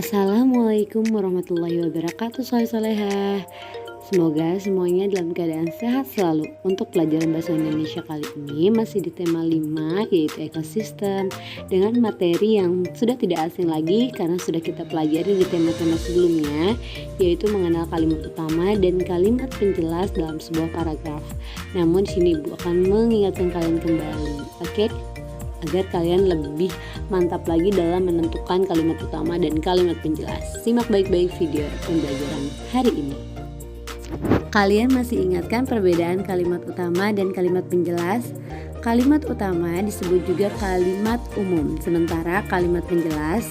Assalamualaikum warahmatullahi wabarakatuh, soleha. Semoga semuanya dalam keadaan sehat selalu. Untuk pelajaran bahasa Indonesia kali ini masih di tema 5, yaitu ekosistem, dengan materi yang sudah tidak asing lagi karena sudah kita pelajari di tema-tema sebelumnya, yaitu mengenal kalimat utama dan kalimat penjelas dalam sebuah paragraf. Namun di sini Ibu akan mengingatkan kalian kembali, oke? Agar kalian lebih mantap lagi dalam menentukan kalimat utama dan kalimat penjelas. Simak baik-baik video pembelajaran hari ini. Kalian masih ingatkan perbedaan kalimat utama dan kalimat penjelas? Kalimat utama disebut juga kalimat umum, sementara kalimat penjelas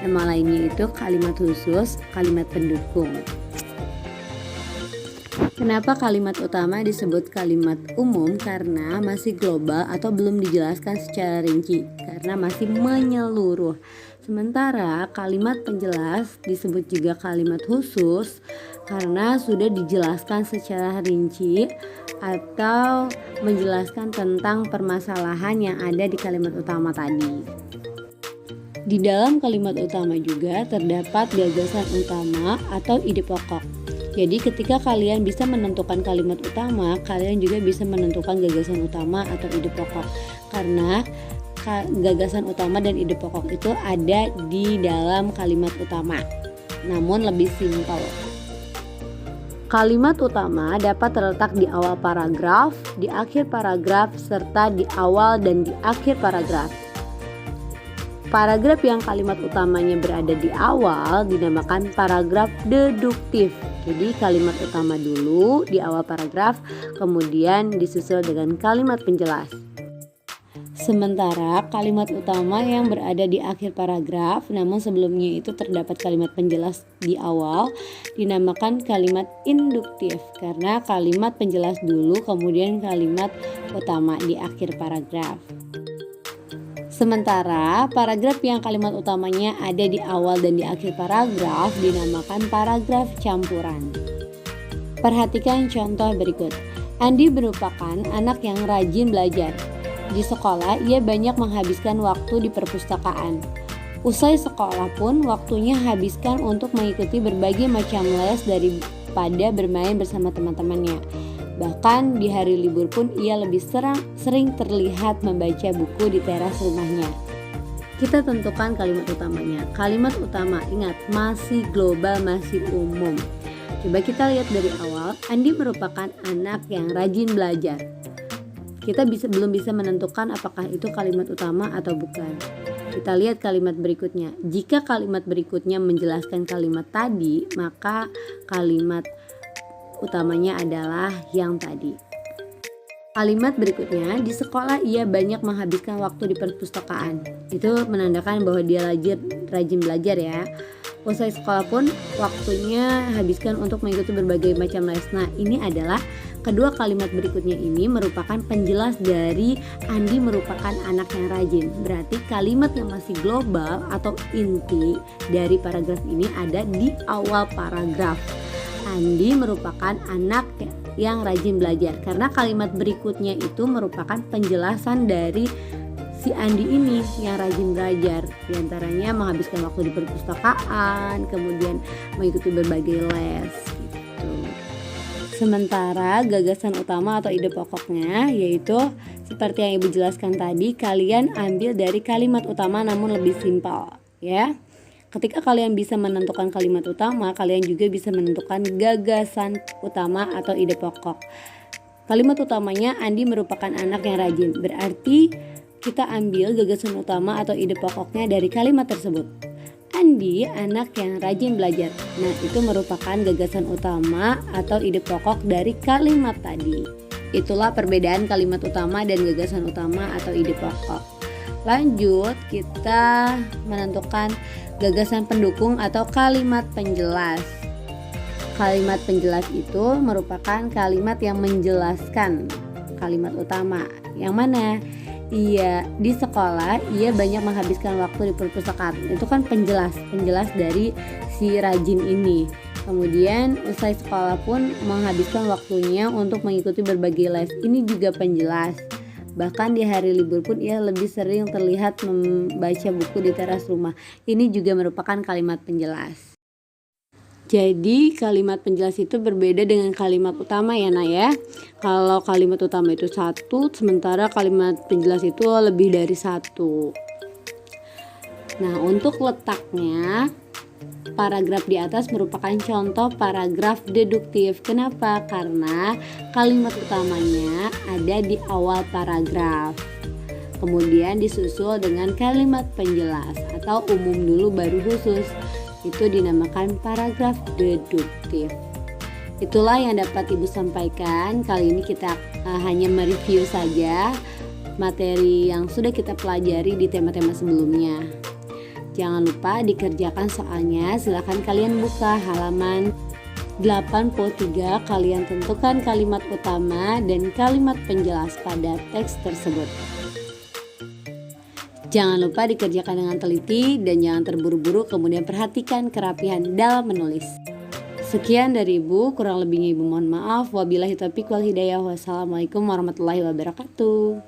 nama lainnya itu kalimat khusus, kalimat pendukung. Kenapa kalimat utama disebut kalimat umum? Karena masih global atau belum dijelaskan secara rinci, karena masih menyeluruh. Sementara kalimat penjelas disebut juga kalimat khusus karena sudah dijelaskan secara rinci atau menjelaskan tentang permasalahan yang ada di kalimat utama tadi. Di dalam kalimat utama juga terdapat gagasan utama atau ide pokok. Jadi ketika kalian bisa menentukan kalimat utama, kalian juga bisa menentukan gagasan utama atau ide pokok. Karena gagasan utama dan ide pokok itu ada di dalam kalimat utama, namun lebih simpel. Kalimat utama dapat terletak di awal paragraf, di akhir paragraf, serta di awal dan di akhir paragraf. Paragraf yang kalimat utamanya berada di awal dinamakan paragraf deduktif. Jadi kalimat utama dulu di awal paragraf, kemudian disusul dengan kalimat penjelas. Sementara kalimat utama yang berada di akhir paragraf, namun sebelumnya itu terdapat kalimat penjelas di awal, dinamakan kalimat induktif karena kalimat penjelas dulu, kemudian kalimat utama di akhir paragraf. Sementara paragraf yang kalimat utamanya ada di awal dan di akhir paragraf dinamakan paragraf campuran. Perhatikan contoh berikut. Andi merupakan anak yang rajin belajar. Di sekolah ia banyak menghabiskan waktu di perpustakaan. Usai sekolah pun waktunya habiskan untuk mengikuti berbagai macam les daripada bermain bersama teman-temannya. Bahkan di hari libur pun ia lebih sering terlihat membaca buku di teras rumahnya. Kita tentukan kalimat utamanya. Kalimat utama, ingat, masih global, masih umum. Coba kita lihat dari awal. Andi merupakan anak yang rajin belajar. Kita belum bisa menentukan apakah itu kalimat utama atau bukan. Kita lihat kalimat berikutnya. Jika kalimat berikutnya menjelaskan kalimat tadi, maka kalimat utamanya adalah yang tadi. Kalimat berikutnya, di sekolah ia banyak menghabiskan waktu di perpustakaan. Itu menandakan bahwa dia rajin belajar ya. Usai sekolah pun waktunya habiskan untuk mengikuti berbagai macam les. Nah, ini adalah kedua kalimat berikutnya ini merupakan penjelas dari Andi merupakan anak yang rajin. Berarti kalimat yang masih global atau inti dari paragraf ini ada di awal paragraf. Andi merupakan anak yang rajin belajar karena kalimat berikutnya itu merupakan penjelasan dari si Andi ini yang rajin belajar. Di antaranya menghabiskan waktu di perpustakaan, kemudian mengikuti berbagai les gitu. Sementara gagasan utama atau ide pokoknya yaitu seperti yang Ibu jelaskan tadi, kalian ambil dari kalimat utama namun lebih simpel ya. Ketika kalian bisa menentukan kalimat utama, kalian juga bisa menentukan gagasan utama atau ide pokok. Kalimat utamanya, Andi merupakan anak yang rajin. Berarti kita ambil gagasan utama atau ide pokoknya dari kalimat tersebut. Andi anak yang rajin belajar. Nah, itu merupakan gagasan utama atau ide pokok dari kalimat tadi. Itulah perbedaan kalimat utama dan gagasan utama atau ide pokok. Lanjut, kita menentukan gagasan pendukung atau kalimat penjelas. Kalimat penjelas itu merupakan kalimat yang menjelaskan kalimat utama. Yang mana? Di sekolah ia banyak menghabiskan waktu di perpustakaan. Itu kan penjelas dari si rajin ini. Kemudian usai sekolah pun menghabiskan waktunya untuk mengikuti berbagai les. Ini juga penjelas. Bahkan di hari libur pun ia lebih sering terlihat membaca buku di teras rumah. Ini juga merupakan kalimat penjelas. Jadi kalimat penjelas itu berbeda dengan kalimat utama ya Nak ya. Kalau kalimat utama itu satu, sementara kalimat penjelas itu lebih dari satu. Nah, untuk letaknya, paragraf di atas merupakan contoh paragraf deduktif. Kenapa? Karena kalimat utamanya ada di awal paragraf, kemudian disusul dengan kalimat penjelas atau umum dulu baru khusus. Itu dinamakan paragraf deduktif. Itulah yang dapat Ibu sampaikan. Kali ini kita hanya mereview saja materi yang sudah kita pelajari di tema-tema sebelumnya. Jangan lupa dikerjakan soalnya. Silahkan kalian buka halaman 83. Kalian tentukan kalimat utama dan kalimat penjelas pada teks tersebut. Jangan lupa dikerjakan dengan teliti dan jangan terburu-buru, kemudian perhatikan kerapihan dalam menulis. Sekian dari Ibu, kurang lebihnya Ibu mohon maaf. Wabillahi taufiq wal hidayah. Wassalamualaikum warahmatullahi wabarakatuh.